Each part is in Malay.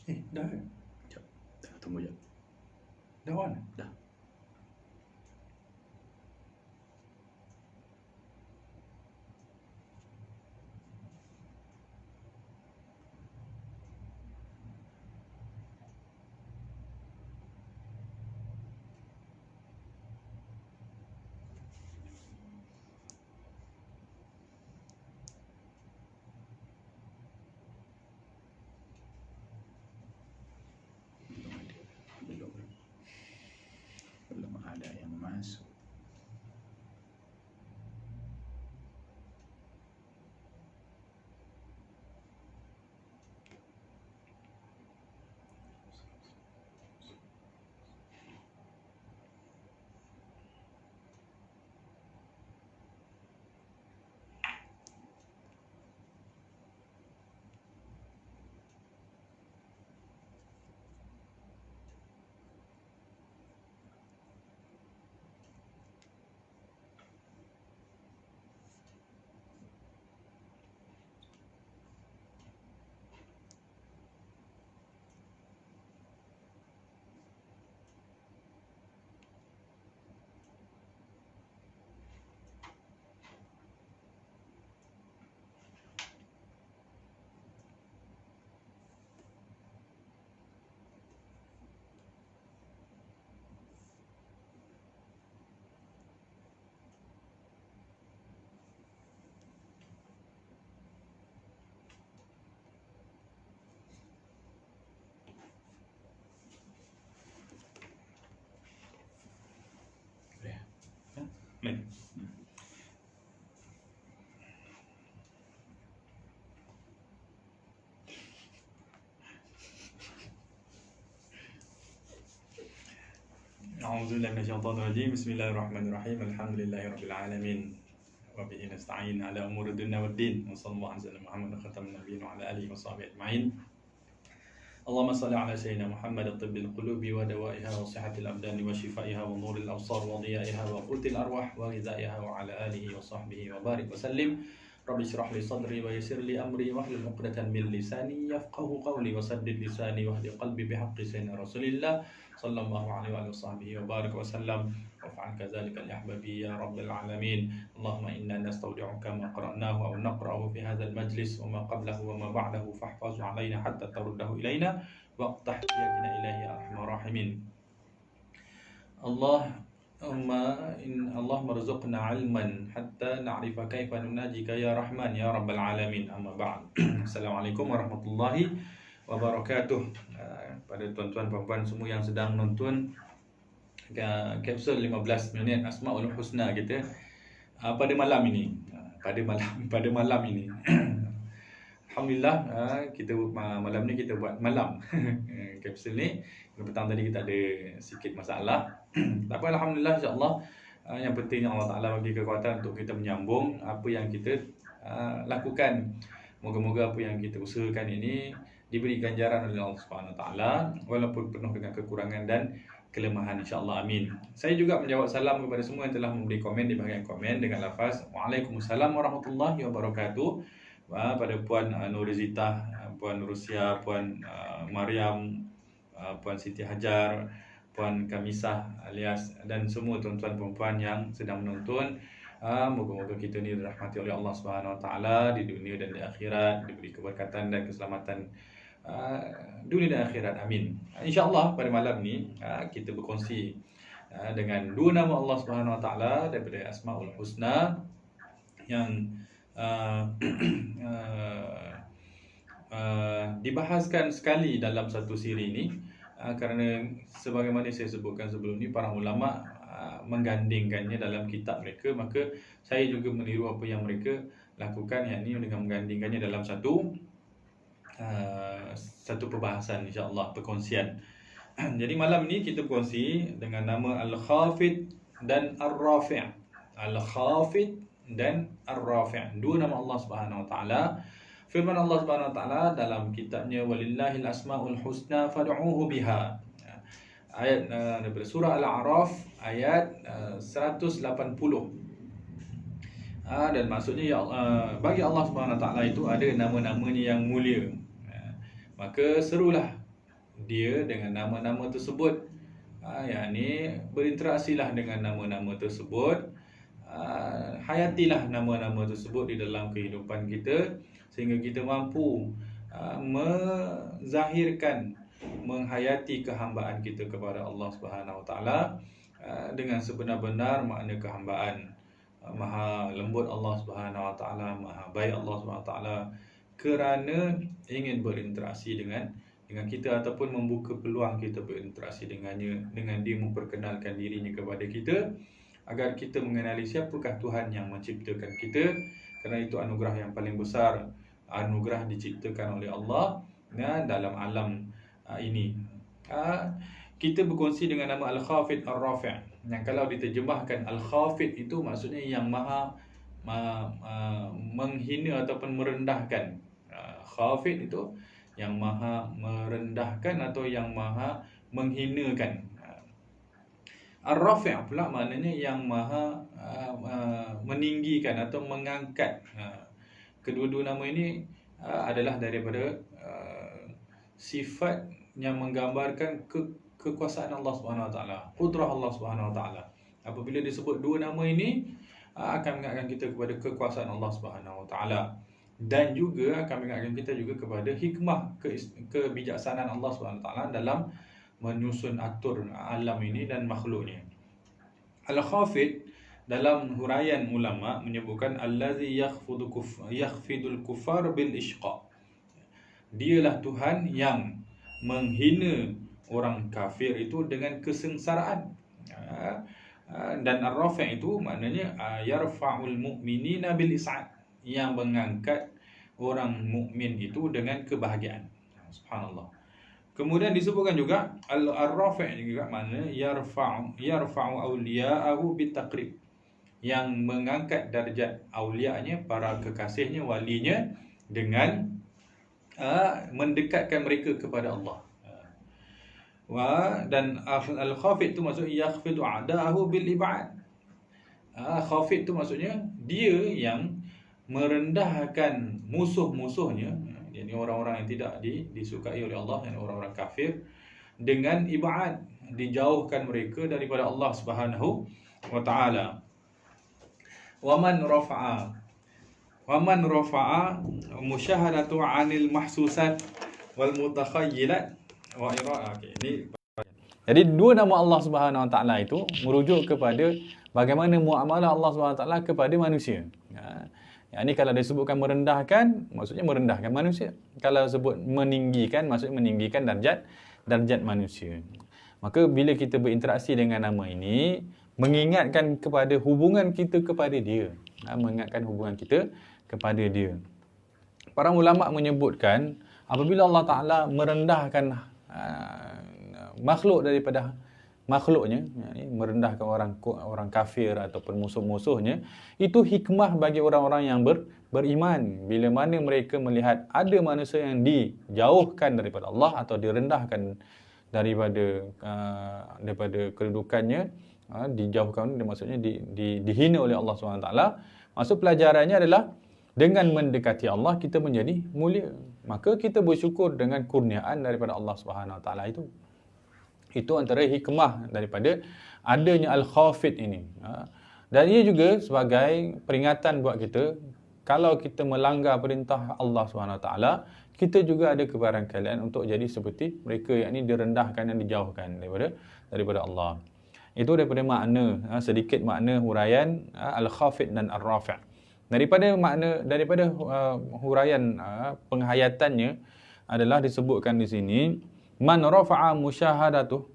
Dah. Sekejap. Tunggu je. Dah on. Dah. Belum ada yang masuk. Baik. A'udzubillahi minasyaitonir rajim. Bismillahirrahmanirrahim. Alhamdulillahirabbil alamin. Wa bihi nasta'in ala umuri dunya waddin. Wa sallallahu ala sayyidina Muhammad khataman nabiyyin wa ala alihi wa sahbihi ajma'in. Allahumma salli ala sayyidina Muhammad tibbil qulubi wa dawaiha wa sihhatil abdani wa shifaiha wa nuril absar wa dhiyaiha wa qutil arwah wa ghidaiha wa ala alihi wa sahbihi wa barik wa sallim. Rabbi shrah li sadri wa yassir li amri wa hlul 'uqdatam min lisani yafqahu qawli wa saddid lisani wa hdi qalbi bihaqqi sayyidina Rasulillah sallallahu alaihi wa sahbihi wa barik wa sallam. Waf'al kadzalika li ahbabi ya rabbil alamin. Allahumma inna nastaudi'uka ma qara'nahu aw naqra'uhu fi hadzal majlis wa ma qablahu wa ma ba'dahu fahfazhu 'alaina hatta taruddahu ilaina waqtah yadina ilahi ya arhamar rahimin. Allah marzuqna ilman hatta na'rifa kaifa nunajika ya Rahman ya Rabbal Alamin. Amma ba'd. Assalamualaikum warahmatullahi wabarakatuh. Pada tuan-tuan puan-puan semua yang sedang nonton kapsul 15 minit Asmaul Husna kita pada malam ini. Pada malam ini. Alhamdulillah, kita malam ni kita buat malam kapsul ni. Petang tadi kita ada sikit masalah. Tapi alhamdulillah insya-Allah, yang penting Allah Taala bagi kekuatan untuk kita menyambung apa yang kita lakukan. Moga-moga apa yang kita usahakan ini diberi ganjaran oleh Allah Subhanahu Taala walaupun penuh dengan kekurangan dan kelemahan, insya-Allah, amin. Saya juga menjawab salam kepada semua yang telah memberi komen di bahagian komen dengan lafaz Waalaikumsalam warahmatullahi wabarakatuh. Pada Puan Nurizita, Puan Rusia, Puan Mariam, Puan Siti Hajar, Puan Kamisah alias dan semua tuan-tuan perempuan yang sedang menonton. Moga-moga kita ni dirahmati oleh Allah Subhanahu Wa Taala di dunia dan di akhirat, diberi keberkatan dan keselamatan dunia dan akhirat, amin. InsyaAllah pada malam ni kita berkongsi dengan dua nama Allah Subhanahu Wa Taala daripada Asmaul Husna yang dibahaskan sekali dalam satu siri ini. Kerana sebagaimana saya sebutkan sebelum ni, para ulama menggandingkannya dalam kitab mereka, maka saya juga meniru apa yang mereka lakukan, yakni dengan menggandingkannya dalam satu perbahasan, insya-Allah, perkongsian. Jadi malam ni kita berkongsi dengan nama Al-Khafid dan Ar-Rafi'. Al-Khafid dan Ar-Rafi', dua nama Allah Subhanahu Wa Taala. Firman Allah Subhanahu Wa Taala dalam kitabnya, walillahil asmaul husna fad'uuhu biha. Ayat daripada surah Al-A'raf ayat 180. Dan maksudnya bagi Allah Subhanahu Wa Taala itu ada nama-namanya yang mulia. Maka serulah dia dengan nama-nama tersebut. Yakni berinteraksilah dengan nama-nama tersebut. Hayatilah nama-nama tersebut di dalam kehidupan kita sehingga kita mampu menzahirkan, menghayati kehambaan kita kepada Allah Subhanahu Wa Taala dengan sebenar-benar makna kehambaan. Maha lembut Allah Subhanahu Wa Taala, maha baik Allah Subhanahu Wa Taala, kerana ingin berinteraksi dengan kita ataupun membuka peluang kita berinteraksi dengannya, dengan dia memperkenalkan dirinya kepada kita agar kita mengenali siapakah Tuhan yang menciptakan kita, kerana itu anugerah yang paling besar, anugerah diciptakan oleh Allah dalam alam ini. Kita berkongsi dengan nama Al-Khafid Ar-Rafi', yang kalau diterjemahkan Al-Khafid itu maksudnya yang maha menghina ataupun merendahkan. Khafid itu yang maha merendahkan atau yang maha menghinakan. Ar-Rafi' pula maknanya yang maha meninggikan atau mengangkat. Kedua-dua nama ini adalah daripada sifat yang menggambarkan kekuasaan Allah Subhanahu Wa Taala, qudrah Allah Subhanahu Wa Taala. Apabila disebut dua nama ini akan mengingatkan kita kepada kekuasaan Allah Subhanahu Wa Taala, dan juga akan mengingatkan kita juga kepada hikmah, kebijaksanaan Allah Subhanahu Wa Taala dalam menyusun atur alam ini dan makhluknya. Al-Khafid dalam huraian ulama menyebutkan allazi yakhfidul kufar bil ishqa. Dialah Tuhan yang menghina orang kafir itu dengan kesengsaraan. Dan Ar-Rafi' itu maknanya yarfa'ul mu'minina bil is'ad, yang mengangkat orang mukmin itu dengan kebahagiaan. Subhanallah. Kemudian disebutkan juga Ar-Rafi' juga maknanya yarfa'u awliya'ahu bitaqrib, yang mengangkat darjat awliya'nya, para kekasihnya, walinya, dengan mendekatkan mereka kepada Allah. Dan Al-Khafid itu maksudnya yakhfidu a'da'ahu bil ib'ad. Khafid itu maksudnya dia yang merendahkan musuh-musuhnya, yakni orang-orang yang tidak disukai oleh Allah, yakni orang-orang kafir, dengan ib'ad, dijauhkan mereka daripada Allah Subhanahu wa taala. Wa man rafa'a musyahadatu 'anil mahsusat wal mutakhayyilat wa ira. Jadi dua nama Allah Subhanahu wa taala itu merujuk kepada bagaimana muamalah Allah Subhanahu wa taala kepada manusia. Yang ini kalau disebutkan merendahkan, maksudnya merendahkan manusia. Kalau sebut meninggikan, maksudnya meninggikan darjat manusia. Maka bila kita berinteraksi dengan nama ini, mengingatkan kepada hubungan kita kepada dia. Mengingatkan hubungan kita kepada dia. Para ulama menyebutkan, apabila Allah Ta'ala merendahkan makhluk daripada makhluknya, merendahkan orang kafir ataupun musuh-musuhnya, itu hikmah bagi orang-orang yang beriman. Bila mana mereka melihat ada manusia yang dijauhkan daripada Allah atau direndahkan daripada kedudukannya, dijauhkan, maksudnya dihina oleh Allah SWT. Maksud pelajarannya adalah dengan mendekati Allah kita menjadi mulia. Maka kita bersyukur dengan kurniaan daripada Allah SWT itu. Itu antara hikmah daripada adanya Al-Khafid ini. Dan ia juga sebagai peringatan buat kita, kalau kita melanggar perintah Allah SWT, kita juga ada kebarangkalian untuk jadi seperti mereka, yakni direndahkan dan dijauhkan daripada Allah. Itu daripada makna, sedikit makna huraian Al-Khafid dan Ar-Rafi'. Daripada huraian penghayatannya adalah disebutkan di sini, man rafa'a musyahadatuh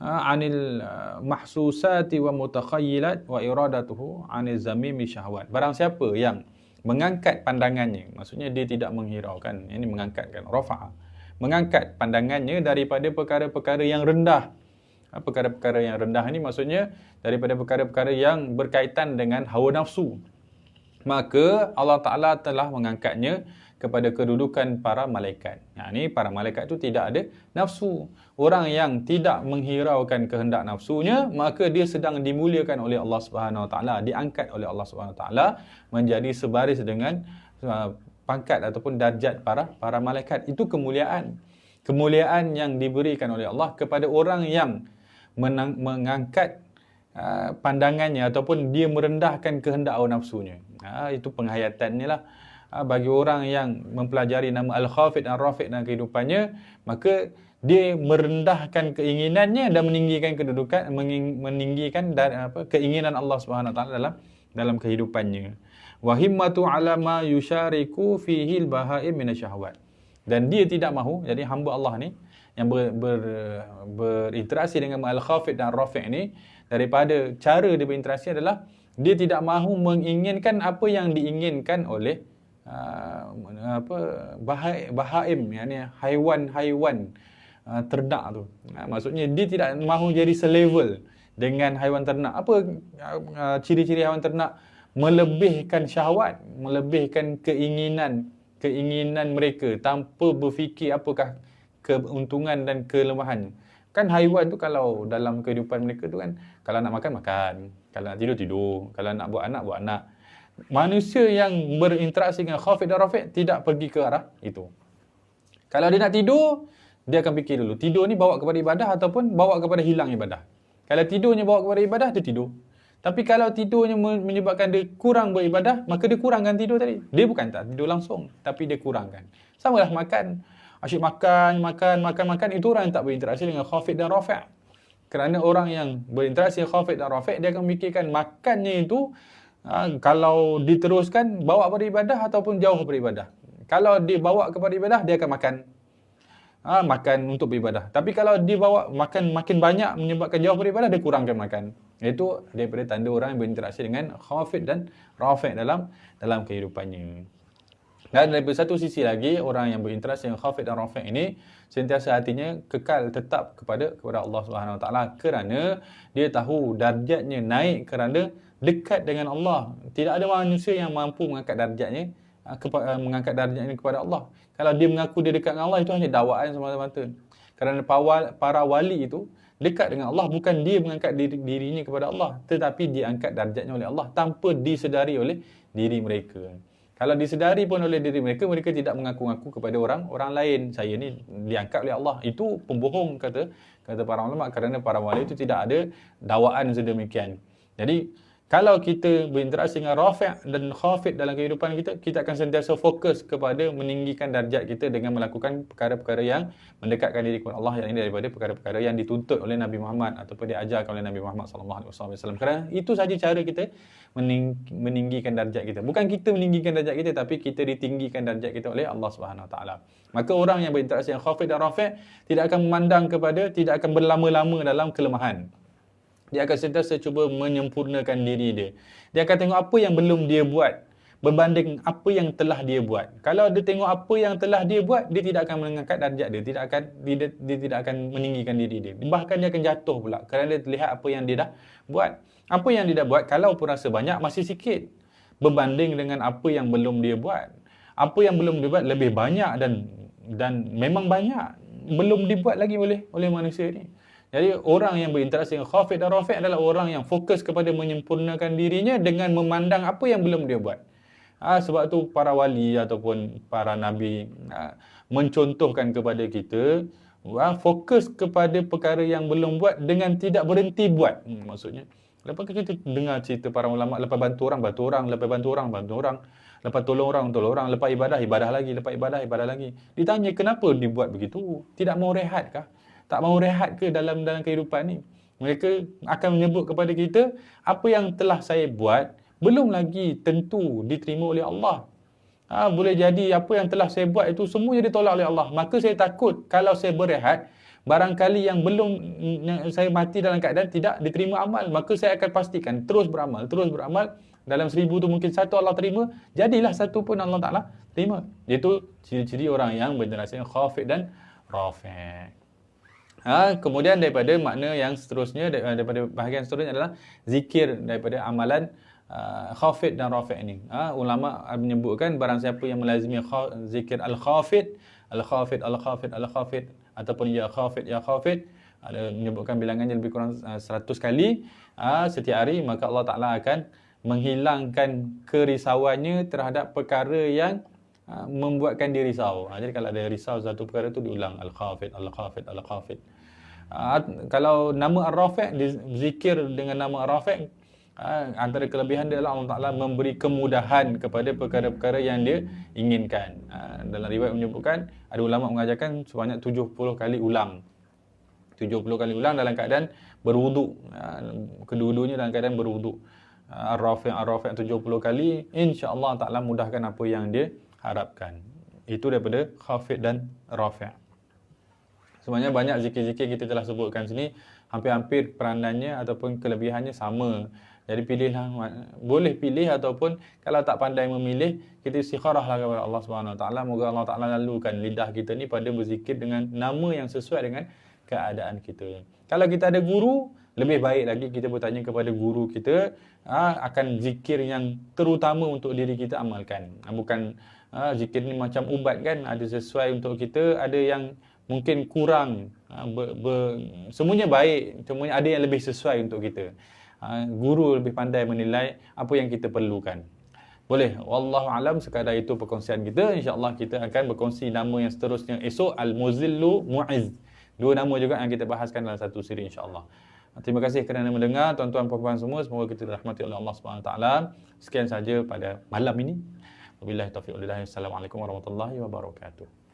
anil mahsusati wa mutakhayyilat wa iradatuhu anil zamimi syahwat. Barang siapa yang mengangkat pandangannya, maksudnya dia tidak menghiraukan, ini mengangkatkan, rafa'a, mengangkat pandangannya daripada perkara-perkara yang rendah. Perkara-perkara yang rendah ini maksudnya daripada perkara-perkara yang berkaitan dengan hawa nafsu, maka Allah Ta'ala telah mengangkatnya kepada kedudukan para malaikat. Ini para malaikat itu tidak ada nafsu. Orang yang tidak menghiraukan kehendak nafsunya, maka dia sedang dimuliakan oleh Allah Subhanahu Wa Taala, diangkat oleh Allah Subhanahu Wa Taala menjadi sebaris dengan pangkat ataupun darjat para malaikat. Itu kemuliaan. kemuliaan yang diberikan oleh Allah kepada orang yang mengangkat pandangannya ataupun dia merendahkan kehendak hawa nafsunya. Itu penghayatannya lah. Bagi orang yang mempelajari nama Al-Khafid dan Rafiq dalam kehidupannya, maka dia merendahkan keinginannya dan meninggikan kedudukan, meninggikan keinginan Allah Subhanahu Wa Taala dalam kehidupannya. Wa himmatu ala ma yusyariku fihi al-bahaim minasyahawat. Dan dia tidak mahu, jadi hamba Allah ni yang berinteraksi dengan Al-Khafid dan Rafiq ni, daripada cara dia berinteraksi adalah dia tidak mahu menginginkan apa yang diinginkan oleh bahaim, yakni haiwan-haiwan ternak tu. Maksudnya dia tidak mahu jadi selevel dengan haiwan ternak. Apa ciri-ciri haiwan ternak? Melebihkan syahwat, melebihkan keinginan mereka tanpa berfikir apakah keuntungan dan kelemahan. Kan haiwan tu kalau dalam kehidupan mereka tu kan, kalau nak makan, kalau nak tidur, kalau nak buat anak. Manusia yang berinteraksi dengan Khafid dan Rafiq tidak pergi ke arah itu. Kalau dia nak tidur, dia akan fikir dulu, tidur ni bawa kepada ibadah ataupun bawa kepada hilang ibadah. Kalau tidurnya bawa kepada ibadah, dia tidur. Tapi kalau tidurnya menyebabkan dia kurang beribadah, maka dia kurangkan tidur tadi. Dia bukan tak tidur langsung, tapi dia kurangkan. Sama lah makan. Asyik makan. Itu orang yang tak berinteraksi dengan Khafid dan Rafiq. Kerana orang yang berinteraksi dengan Khafid dan Rafiq, dia akan memikirkan makannya itu, kalau diteruskan bawa kepada ibadah ataupun jauh kepada ibadah. Kalau dia bawa kepada ibadah, dia akan makan. Makan untuk beribadah. Tapi kalau dia bawa makan makin banyak menyebabkan jauh dari ibadah, dia kurangkan makan. Itu daripada tanda orang yang berinteraksi dengan Khafid dan Rafiq dalam kehidupannya. Dan daripada satu sisi lagi, orang yang berinteraksi dengan Khafid dan Rafiq ini sentiasa hatinya kekal tetap kepada Allah Subhanahu Wa Taala, kerana dia tahu darjatnya naik kerana dekat dengan Allah. Tidak ada manusia yang mampu mengangkat darjatnya kepada Allah. Kalau dia mengaku dia dekat dengan Allah, itu hanya dakwaan semata-mata. Kerana para wali itu dekat dengan Allah, bukan dia mengangkat dirinya kepada Allah, tetapi dia angkat darjatnya oleh Allah tanpa disedari oleh diri mereka. Kalau disedari pun oleh diri mereka, mereka tidak mengaku-ngaku kepada orang lain, saya ni diangkat oleh Allah. Itu pembohong, kata para ulama, kerana para wali itu tidak ada dakwaan sedemikian. Jadi kalau kita berinteraksi dengan Rafiq dan Khafid dalam kehidupan kita, kita akan sentiasa fokus kepada meninggikan darjat kita dengan melakukan perkara-perkara yang mendekatkan diri kepada Allah, yang ini daripada perkara-perkara yang dituntut oleh Nabi Muhammad ataupun diajarkan oleh Nabi Muhammad SAW. Kerana itu saja cara kita meninggikan darjat kita. Bukan kita meninggikan darjat kita, tapi kita ditinggikan darjat kita oleh Allah Subhanahu Wa Taala. Maka orang yang berinteraksi dengan Khafid dan Rafiq tidak akan memandang tidak akan berlama-lama dalam kelemahan. Dia akan sentiasa cuba menyempurnakan diri dia. Dia akan tengok apa yang belum dia buat berbanding apa yang telah dia buat. Kalau dia tengok apa yang telah dia buat, dia tidak akan mengangkat darjat dia, dia tidak akan meninggikan diri dia. Bahkan dia akan jatuh pula kerana dia lihat apa yang dia dah buat. Apa yang dia dah buat, kalau pun rasa banyak, masih sikit berbanding dengan apa yang belum dia buat. Apa yang belum dia buat lebih banyak dan memang banyak belum dibuat lagi oleh manusia ni. Jadi orang yang berinteraksi dengan Khafid dan Rafiq adalah orang yang fokus kepada menyempurnakan dirinya dengan memandang apa yang belum dia buat. Sebab tu para wali ataupun para nabi mencontohkan kepada kita, fokus kepada perkara yang belum buat dengan tidak berhenti buat. Maksudnya, lepas kita dengar cerita para ulama, lepas bantu orang, lepas bantu orang, lepas tolong orang, lepas ibadah lagi, lepas ibadah lagi. Ditanya kenapa dibuat begitu? Tidak mau rehat kah? Tak mahu rehat ke dalam kehidupan ni? Mereka akan menyebut kepada kita, apa yang telah saya buat belum lagi tentu diterima oleh Allah. Boleh jadi apa yang telah saya buat itu semuanya ditolak oleh Allah. Maka saya takut kalau saya berehat, barangkali yang saya mati dalam keadaan tidak diterima amal, maka saya akan pastikan terus beramal. Dalam 1000 tu mungkin satu Allah terima, jadilah satu pun Allah Ta'ala terima. Itu ciri-ciri orang yang berinteraksi dengan Khafid dan Rafiq. Kemudian daripada makna yang seterusnya, daripada bahagian seterusnya adalah zikir daripada amalan Khafid dan Rafiq ini. Ulama menyebutkan barang siapa yang melazimi zikir Al-Khafid ataupun Ya Khafid, ada menyebutkan bilangannya lebih kurang 100 kali setiap hari, maka Allah Ta'ala akan menghilangkan kerisauannya terhadap perkara yang membuatkan dia risau. Jadi kalau ada risau satu perkara tu diulang Al-Khafid, Al-Khafid, Al-Khafid. Kalau nama Ar-Rafi', zikir dengan nama Ar-Rafi', antara kelebihan dia adalah Allah Ta'ala memberi kemudahan kepada perkara-perkara yang dia inginkan. Dalam riwayat menyebutkan, ada ulama mengajarkan sebanyak 70 kali ulang. 70 kali ulang dalam keadaan berwuduk. Kedua-duanya dalam keadaan berwuduk. Ar-Rafi', Ar-Rafi' 70 kali, insya-Allah Ta'ala mudahkan apa yang dia harapkan. Itu daripada Khafid dan Rafi'. Sebenarnya banyak zikir-zikir kita telah sebutkan sini, hampir-hampir peranannya ataupun kelebihannya sama. Jadi pilihlah, boleh pilih ataupun kalau tak pandai memilih, kita istikharahlah kepada Allah Subhanahu Wa Taala. Moga Allah Taala lalukan lidah kita ni pada berzikir dengan nama yang sesuai dengan keadaan kita. Kalau kita ada guru, lebih baik lagi kita bertanya kepada guru kita akan zikir yang terutama untuk diri kita amalkan. Bukan zikir ni macam ubat kan, ada sesuai untuk kita, ada yang mungkin kurang, semuanya baik, semuanya ada yang lebih sesuai untuk kita. Guru lebih pandai menilai apa yang kita perlukan. Boleh, wallahu alam, sekadar itu perkongsian kita. InsyaAllah kita akan berkongsi nama yang seterusnya esok, Al-Muzillu Mu'izz. Dua nama juga yang kita bahaskan dalam satu siri insya-Allah. Terima kasih kerana mendengar tuan-tuan puan-puan semua. Semoga kita dirahmati oleh Allah Subhanahu Wa Taala. Sekian saja pada malam ini. Wabillahi taufiq wal hidayah. Assalamualaikum warahmatullahi wabarakatuh.